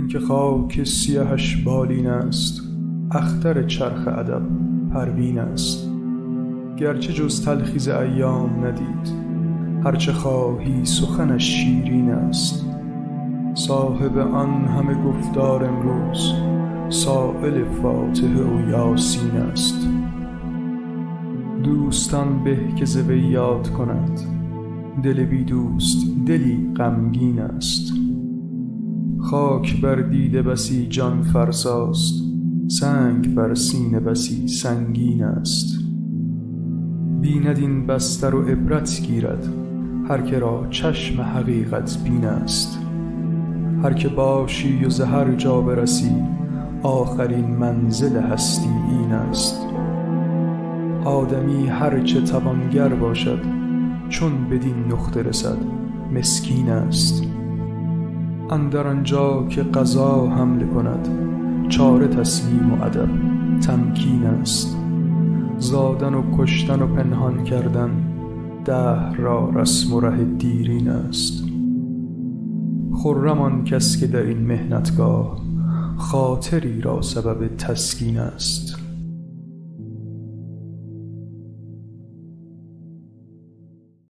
اینکه خاک سیهش بالین است، اختر چرخ ادب پروین است. گرچه جز تلخیز ایام ندید، هرچه خواهی سخنش شیرین است. صاحب آن همه گفتار امروز، سایل فاتحه و یاسین است. دوستان به که ز وی یاد کند، دل بی دوست دلی غمگین است. خاک بر دیده بسی جان فرساست، سنگ بر سینه بسی سنگین است. بیند این بستر و عبرت گیرد، هر که را چشم حقیقت بین است. هر که باشی و ز هر جا برسی، آخرین منزل هستی این است. آدمی هر چه توانگر باشد، چون بدین نقطه رسد مسکین است. اندر آنجا که قضا حمله کند، چاره تسلیم و ادب تمکین است. زادن و کشتن و پنهان کردن، دهر را رسم و ره دیرین است. خرم آن کس که در این محنتگاه، خاطری را سبب تسکین است.